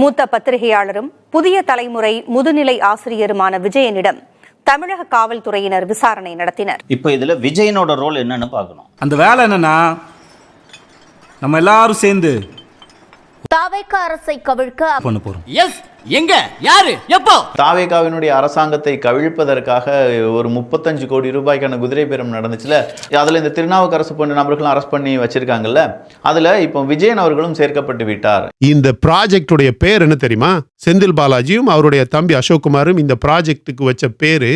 மூத்த பத்திரிகையாளரும் புதிய தலைமுறை முதுநிலை ஆசிரியருமான விஜயனிடம் தமிழக காவல்துறையினர் விசாரணை நடத்தினர். இப்போ இதுல விஜயனோட ரோல் என்னன்னு பார்க்கணும். அந்த வேலை என்னன்னா, நம்ம எல்லாரும் சேர்ந்து தாவேக அரசை கவிழ்க்க பண்ண போறோம். எஸ், எங்க, யாரு, எப்போ? தாவேகாவினுடைய அரசாங்கத்தை கவிழ்ப்பதற்காக ஒரு 35 கோடி ரூபாய்க்கான குதிரை பேரம் நடந்துச்சுல, அதுல இந்த திருநாவுக்கரசு போன்ற நபர்களும் அரெஸ்ட் பண்ணி வச்சிருக்காங்கல்ல, அதுல இப்போ விஜயன் அவர்களும் சேர்க்கப்பட்டு விட்டார். இந்த ப்ராஜெக்டுடைய பேர் என்ன தெரியுமா? செந்தில் பாலாஜியும் அவருடைய தம்பி அசோக்குமாரும் இந்த ப்ராஜெக்டுக்கு வச்ச பேரு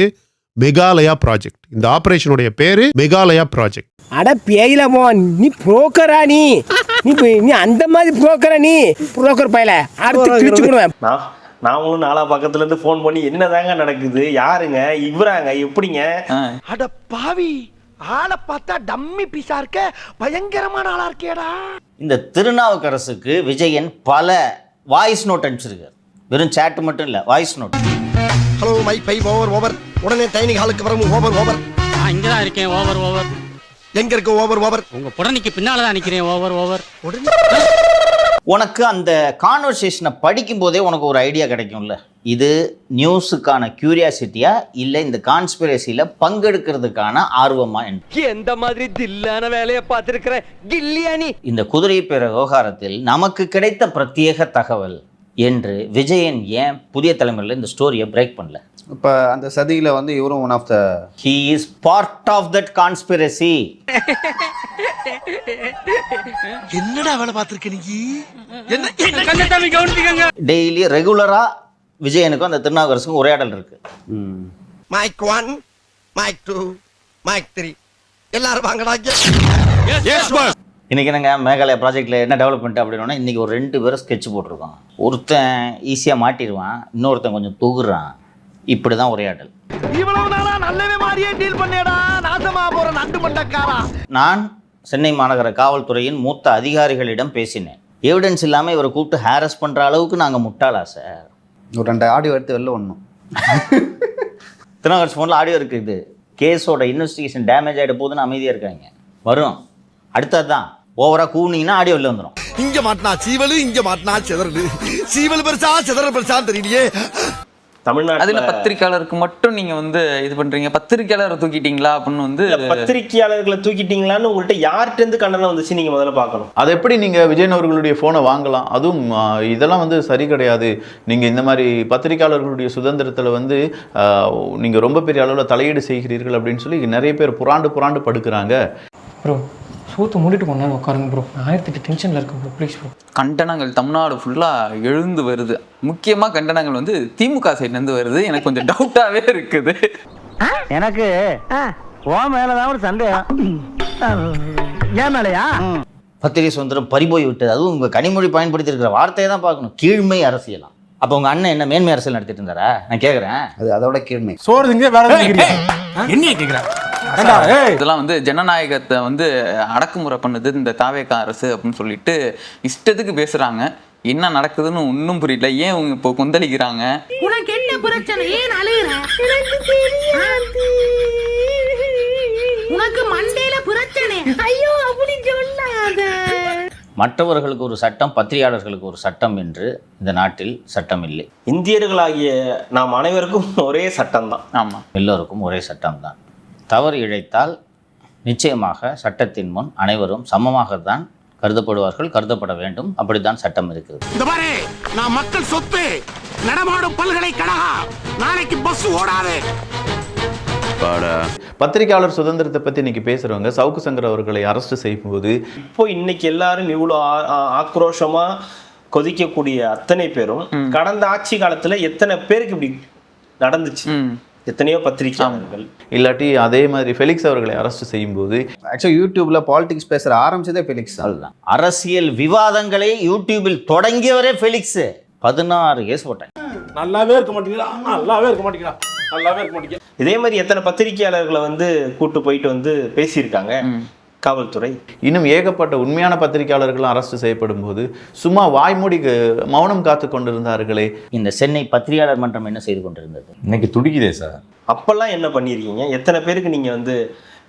மெகாலயா ப்ராஜெக்ட். இந்த ஆபரேஷனுடைய பேரு மெகாலயா ப்ராஜெக்ட். அட பேயில போ, நீ புரோக்கரா? நீ அந்த மாதிரி புரோக்கரா? நீ புரோக்கர் பையல அடுத்து கிழிச்சுடுவேன். நாமளும் நாலா பக்கத்துல இருந்து போன் பண்ணி என்னதாங்க நடக்குது, யாருங்க இவராங்க, எப்படிங்க? அட பாவி, ஆளை பார்த்தா டம்மி பீஸா இருக்க, பயங்கரமான ஆளா இருக்கேடா. இந்த திருநாவுக்கரசுக்கு விஜயன் பல வாய்ஸ் நோட் அனுப்பிச்சிருக்காரு. வெறும் சாட் மட்டும் இல்ல, voice note. Hello my bye, over over. உடனே டைனிங் ஹாலுக்கு வரணும். Over over. நான் இங்க தான் இருக்கேன். Over over. எங்க இருக்கு ஓவர் ஓவர்? உங்க புடனைக்கு பின்னால தான் நிக்கிறேன். Over over. உனக்கு அந்த கான்வர்சேஷனை படிக்கும் போதே உனக்கு ஒரு ஐடியா கிடைக்கும்ல, இது நியூஸுக்கான கியூரியாசிட்டியா இல்ல இந்த கான்ஸ்பிரசியில பங்கெடுக்கிறதுக்கான ஆர்வமா என்று. எந்த மாதிரி தில்லான வேலையை பார்த்திருக்கிற கில்லியானி. இந்த குதிரை பேர விவகாரத்தில் நமக்கு கிடைத்த பிரத்யேக தகவல் என்று விஜயன் ஏன் புதிய தலைமுறையில் இந்த ஸ்டோரியை பிரேக் பண்ணல? இப்போ அந்த சதியில் வந்து இவரும் one of the he is part of that conspiracy. என்னடா வேலை பார்த்திருக்க நீ? டெய்லி ரெகுலரா விஜயனுக்கும் அந்த திருநாவுக்கரசுக்கும் உரையாடல் இருக்கு. மைக் 1, மைக் 2, மைக் 3 எல்லாரும் வாங்கடா. இன்னைக்கு என்னங்க மேகாலயா ப்ராஜெக்ட்ல என்ன டெவலப்மெண்ட் அப்படின்னா, இன்னைக்கு ஒரு 2 பேரும் ஸ்கெட்ச் போட்டிருக்கோம். ஒருத்தன் ஈஸியா மாட்டிடுவான், இன்னொருத்தன் கொஞ்சம் தூக்குறான். இப்படிதான் உரையாடல். இவ்வளவு நாளா நல்லவே மாதிரியே டீல் பண்ணேடா, நாசமா போற நண்டு மண்டக்காரா. நான் சென்னை மாநகர காவல்துறையின் மூத்த அதிகாரிகளிடம் பேசினேன். எவிடன்ஸ் இல்லாம இவரை கூப்பிட்டு ஹாரஸ் பண்ற அளவுக்கு நாங்க முட்டாளா சார்? ஒரு 2 ஆடியோ எடுத்து வெளில ஒன்றும் திருநாவுக்கரசு ஃபோனில் ஆடியோ இருக்குது. கேஸோட இன்வெஸ்டிகேஷன் டேமேஜ் ஆகிட போதுன்னு அமைதியாக இருக்காங்க. வரும் அடுத்தது தான் ஓவரா கூனிங்கன்னா ஆடியோ வெளில வந்துடும். இங்க மாட்டினா சீவலு, இங்க மாட்டினா சிதறலு. சீவல் பெருசா சிதறல் பெருசான்னு தெரியலையே. அதுல பத்திரிகையாளருக்கு மட்டும் நீங்க வந்து இது பண்றீங்க, பத்திரிகையாளரை தூக்கிட்டீங்களா அப்படின்னு வந்து. பத்திரிகையாளர்களை தூக்கிட்டீங்களான்னு உங்கள்கிட்ட யார்கிட்ட இருந்து கண்டனம் வந்துச்சு நீங்க முதல்ல பார்க்கணும். அது எப்படி நீங்க விஜயன் அவர்களுடைய போனை வாங்கலாம்? அதுவும் இதெல்லாம் வந்து சரி கிடையாது. நீங்க இந்த மாதிரி பத்திரிகையாளர்களுடைய சுதந்திரத்துல வந்து நீங்க ரொம்ப பெரிய அளவில் தலையீடு செய்கிறீர்கள் அப்படின்னு சொல்லி நிறைய பேர் புராண்டு படுக்கிறாங்க. ப்ரோ சூத்து மூடிட்டு கொஞ்ச நேரம் உட்காருங்க ப்ரோ, 1008 டென்ஷன்ல இருக்கு ப்ரோ, ப்ளீஸ் ப்ரோ. கண்டனங்கள் தமிழ்நாடு ஃபுல்லா எழுந்து வருது. முக்கியமா கண்டனங்கள் வந்து திமுக சைட்ல இருந்து வருது. எனக்கு கொஞ்சம் டவுட்டாவே இருக்குது. எனக்கு ஓ மேலதான் ஒரு சந்தேகம். ஏன் மேலையா? பத்திரிகை சுதந்திரம் பறிபோய் விட்டது. அதுவும் உங்க கனிமொழி பயன்படுத்தி இருக்கிற வார்த்தையை தான் பார்க்கணும், கீழ்மை அரசியலாம். அப்போ உங்க அண்ணன் என்ன மேன்மை அரசியல் நடத்திட்டு இருந்தாரா? நான் கேட்குறேன். அது அதோட கீழ்மை. சோறுங்க வேற என்ன கேட்குறேன்? இதெல்லாம் வந்து ஜனநாயகத்தை வந்து அடக்குமுறை பண்ணுது இந்த தாவேக அரசு அப்படின்னு சொல்லிட்டு இஷ்டத்துக்கு பேசுறாங்க. என்ன நடக்குதுன்னு ஒன்னும் புரியல. ஏன் அவங்க இப்போ கொந்தளிக்கிறாங்க? உனக்கு என்ன பிரச்சனை? ஏன் அழுகுற? உனக்கு மண்டையில பிரச்சனை. ஐயோ அப்படி சொல்லாத. மற்றவர்களுக்கு ஒரு சட்டம், பத்திரிகையாளர்களுக்கு ஒரு சட்டம் என்று இந்த நாட்டில் சட்டம் இல்லை. இந்தியர்களாகிய நாம் அனைவருக்கும் ஒரே சட்டம் தான். ஆமாம், எல்லோருக்கும் ஒரே சட்டம் தான். தவறு இழைத்தால் நிச்சயமாக சட்டத்தின் முன் அனைவரும் சமமாகத்தான் கருதப்படுவார்கள், கருதப்பட வேண்டும். அப்படித்தான் சட்டம் இருக்குது. இந்த பாரு, நான் மக்கள் சொத்து, நடமாடும் பல்கலைக்கழகம், நாளைக்கு பஸ் ஓடாது. பத்திரிகையாளர் சுதந்திரத்தை பத்தி இன்னைக்கு பேசுறவங்க சவுக்கு சங்கர் அவர்களை அரெஸ்ட் செய்யும் போது இப்போ இன்னைக்கு எல்லாரும் இவ்வளோ ஆக்ரோஷமா கொதிக்கக்கூடிய அத்தனை பேரும் கடந்த ஆட்சி காலத்துல எத்தனை பேருக்கு இப்படி நடந்துச்சு? எத்தனையோ பத்திரிகையாளர்கள் இல்லாட்டி அதே மாதிரி ஃபெலிக்ஸ் அவர்களை அரெஸ்ட் செய்யும் போது ஆக்சுவலி யூடியூப்ல பாலிடிக்ஸ் பேசுற ஆரம்பிச்சதே ஃபெலிக்ஸ். அதுதான் அரசியல் விவாதங்களை யூடியூபில் தொடங்கியவரே ஃபெலிக்ஸ். 16 கேஸ் போட்டாங்க. நல்லாவே இருக்க மாட்டீங்களா? நல்லாவே இருக்க மாட்டீங்களா? நல்லாவே இருக்க மாட்டீங்க. இதே மாதிரி எத்தனை பத்திரிகையாளர்களை வந்து கூட்டு போயிட்டு வந்து பேசியிருக்காங்க காவல்துறை. இன்னும் ஏகப்பட்ட உண்மையான பத்திரிகையாளர்கள் அரெஸ்ட் செய்யப்படும் போது சும்மா வாய்மூடி மௌனம் காத்து கொண்டிருந்தார்களே. இந்த சென்னை பத்திரிகையாளர் மன்றம் என்ன செய்து கொண்டிருந்தது? இன்னைக்கு துடிக்குதே சார். அப்பெல்லாம் என்ன பண்ணியிருக்கீங்க? எத்தனை பேருக்கு நீங்க வந்து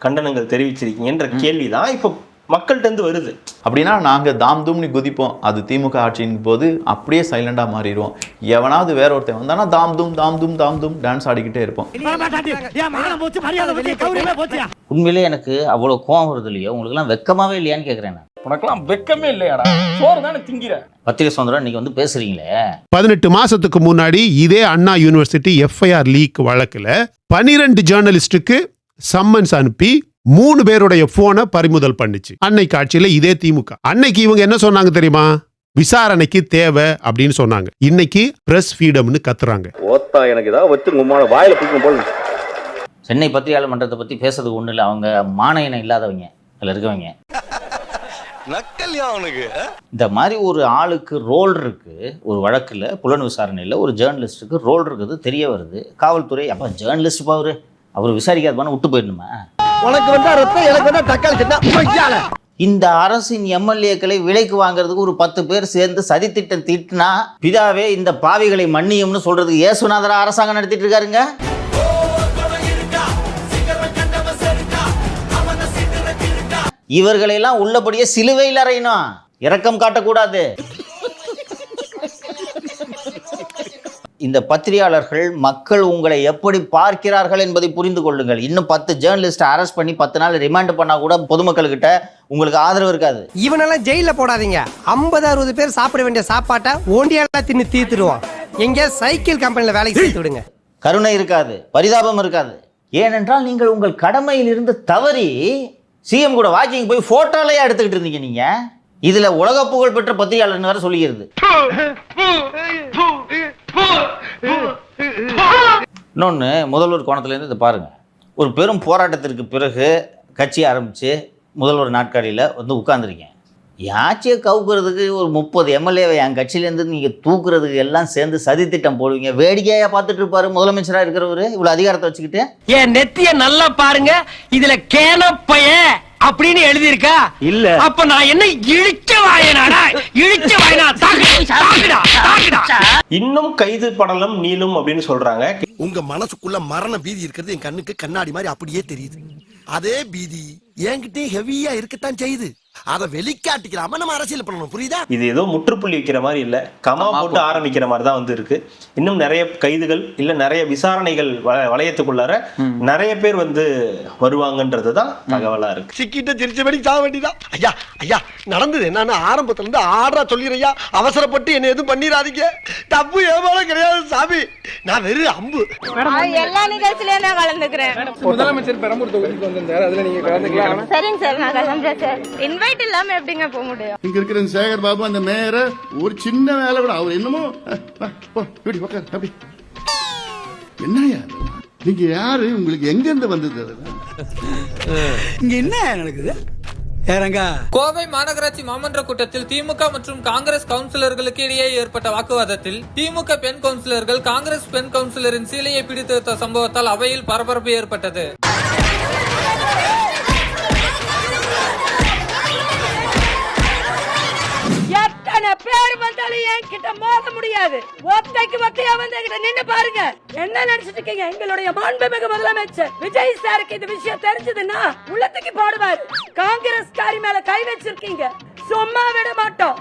கண்டனங்கள் தெரிவிச்சிருக்கீங்கன்ற கேள்விதான் இப்போ மக்கள்கிட்ட இருந்து வருது. அப்படின்னா நாங்கள் தாம் தூம்னு குதிப்போம், அது திமுக ஆட்சியின் போது அப்படியே சைலண்டாக மாறிடுவோம். எவனாவது வேற ஒருத்தன் வந்தானா தாம் தூம் தாம் தூம் தாம் தூம் டான்ஸ் ஆடிக்கிட்டே இருப்போம். உண்மையிலே எனக்கு அவ்வளோ கோவம் வருது இல்லையோ, உங்களுக்குலாம் வெக்கமாவே இல்லையான்னு கேட்குறேன். நான் உனக்கெல்லாம் வெக்கமே இல்லையாடா, சோறு தானே திங்கிற. பத்திரிகை சுதந்திரம் இன்னைக்கு வந்து பேசுறீங்களே. 18 மாசத்துக்கு முன்னாடி இதே அண்ணா யூனிவர்சிட்டி FIR லீக் வழக்குல 12 ஜேர்னலிஸ்டுக்கு சம்மன்ஸ் அனுப்பி 3 பேருடைய போனை பறிமுதல் பண்ணிச்சு அன்னைக்கு ஆட்சியில இதே திமுக. அன்னைக்கு இவங்க என்ன சொன்னாங்க தெரியுமா? விசாரணைக்கு தேவை அப்படின்னு சொன்னாங்க. இன்னைக்கு பிரஸ் ஃப்ரீடம்னு கத்துறாங்க. சென்னை பத்திரிகையாளர் மன்றத்தை பத்தி பேசுறதுக்கு ஒண்ணு இல்லை, அவங்க மானயினம் இல்லாதவங்க அதில் இருக்கவங்க. இந்த மாதிரி ஒரு ஆளுக்கு ரோல் இருக்கு, ஒரு வழக்குல புலன் விசாரணையில் ஒரு ஜேர்னலிஸ்டுக்கு ரோல் இருக்குது தெரிய வருது. காவல்துறை அப்ப ஜேர்னலிஸ்ட் அவர் விசாரிக்காதமான விட்டு போயிடணுமா? உனக்கு வந்தா ரத்தம், எனக்கு வந்தா தக்காளி சட்னா. இந்த அரசின் MLA-க்களை விலைக்கு வாங்குறதுக்கு ஒரு 10 பேர் சேர்ந்து சதித்திட்டம் தீட்டினா பிதாவே இந்த பாவிகளை மன்னியும்னு சொல்றதுக்கு ஏசுநாதரா அரசாங்கம் நடத்திட்டு இருக்காருங்க. இவர்களெல்லாம் உள்ளபடியே சிலுவையில் அறையணும், இரக்கம் காட்டக்கூடாது. இந்த பத்திரிகையாளர்கள் மக்கள் உங்களை எப்படி பார்க்கிறார்கள் என்பதை புரிந்து கொள்ளுங்கள். இன்னும் 10 ஜேர்னலிஸ்ட் அரெஸ்ட் பண்ணி 10 நாள் ரிமாண்ட் பண்ணா கூட பொதுமக்கள் கிட்ட உங்களுக்கு ஆதரவு இருக்காது. இவனெல்லாம் ஜெயில போடாதீங்க. 50-60 பேர் சாப்பிட வேண்டிய சாப்பாட்டை ஓண்டியெல்லாம் தின்னு தீர்த்துடுவான். எங்க சைக்கிள் கம்பெனில வேலைக்கு சேர்த்து விடுங்க. கருணை இருக்காது, பரிதாபம் இருக்காது. ஏனென்றால் நீங்கள் உங்கள் கடமையில் இருந்து தவறி சிஎம் கூட வாக்கிங் போய் போட்டோலையா எடுத்துக்கிட்டு இருந்தீங்க. நீங்க இதுல உலக புகழ் பெற்ற பத்திரிகையாளர் வேற சொல்லிக்கிறது. இன்னொன்னு, முதல்வர் கோணத்துல இருந்து இதை பாருங்க. ஒரு பெரும் போராட்டத்திற்கு பிறகு கட்சி ஆரம்பிச்சு முதல்வர் நாட்காலியில வந்து உட்கார்ந்துருக்கேன். யாச்சியை கவுக்கிறதுக்கு ஒரு 30 MLA-வை என் கட்சியிலேருந்து நீங்கள் தூக்குறதுக்கு எல்லாம் சேர்ந்து சதித்திட்டம் போடுவீங்க. வேடிக்கையா பார்த்துட்டு இருப்பாரு முதலமைச்சராக இருக்கிறவரு இவ்வளோ அதிகாரத்தை வச்சுக்கிட்டு. என் நெத்திய நல்லா பாருங்க, இதுல கேனப்பைய அப்படின்னு எழுதியிருக்கா இல்ல? அப்ப நான் என்ன இழிச்ச வாயனாடா? இழிச்ச வாயனா? இன்னும் கைது படலம் நீளும் அப்படின்னு சொல்றாங்க. உங்க மனசுக்குள்ள மரண பீதி இருக்கிறது என் கண்ணுக்கு கண்ணாடி மாதிரி அப்படியே தெரியுது. அதே பீதி என்கிட்ட ஹெவியா இருக்கத்தான் செய்யுது. அதை வெளிக்காட்டிக்கிறாம நம்ம அரசியல் பண்ணணும், புரியுதா? இது ஏதோ முற்றுப்புள்ளி வைக்கிற மாதிரி இல்ல, கமா போட்டு ஆரம்பிக்கிற மாதிரி தான் வந்து இருக்கு. இன்னும் நிறைய கைதுகள் இல்ல நிறைய விசாரணைகள் வளையத்துக்குள்ளார நிறைய பேர் வந்து வருவாங்கன்றது தான் தகவலா இருக்கு. சிக்கிட்ட சிரிச்சபடி சாக வேண்டியதான். ஐயா ஐயா, நடந்தது என்னன்னு ஆரம்பத்துல இருந்து ஆர்டரா சொல்லிடுறையா, அவசரப்பட்டு என்ன எதுவும் பண்ணிடாதீங்க. தப்பு ஏமால கிடையாது சாமி, நான் வெறும் அம்பு. எல்லா நிகழ்ச்சியிலயும் நான் கலந்துக்கிறேன். முதலமைச்சர் பெரம்பூர் தொகுதிக்கு வந்திருந்தாரு, அதுல நீங்க கலந்துக்கலாம். சரிங்க சார், நான் கலந்துறேன் சார். இன்வைட் இல்லாம எப்படிங்க போக முடியும்? இங்க இருக்கிற சேகர் பாபு அந்த மேயர ஒரு சின்ன வேலை கூட அவர் என்னமோ அப்படி என்னையா நீங்க யாரு, உங்களுக்கு எங்க இருந்து வந்தது? இங்க என்ன நடக்குது? கோவை மாநகராட்சி மாமன்ற கூட்டத்தில் திமுக மற்றும் காங்கிரஸ் கவுன்சிலர்களுக்கு இடையே ஏற்பட்ட வாக்குவாதத்தில் திமுக பெண் கவுன்சிலர்கள் காங்கிரஸ் பெண் கவுன்சிலரின் சீலையை பிடித்த சம்பவத்தால் அவையில் பரபரப்பு ஏற்பட்டது. பேர் வந்தாலும் என்கிட்ட மோத முடியாது. ஒத்தைக்கு ஒத்தையா வந்து என்கிட்ட நின்னு பாருங்க. என்ன நினைச்சிட்டு இருக்கீங்க? எங்களுடைய மாண்புமிகு முதலமைச்சர் விஜய் சாருக்கு இந்த விஷயம் தெரிஞ்சதுன்னா உள்ளத்துக்கு போடுவார். காங்கிரஸ் காரி மேல கை வச்சிருக்கீங்க, சும்மா விட மாட்டோம்.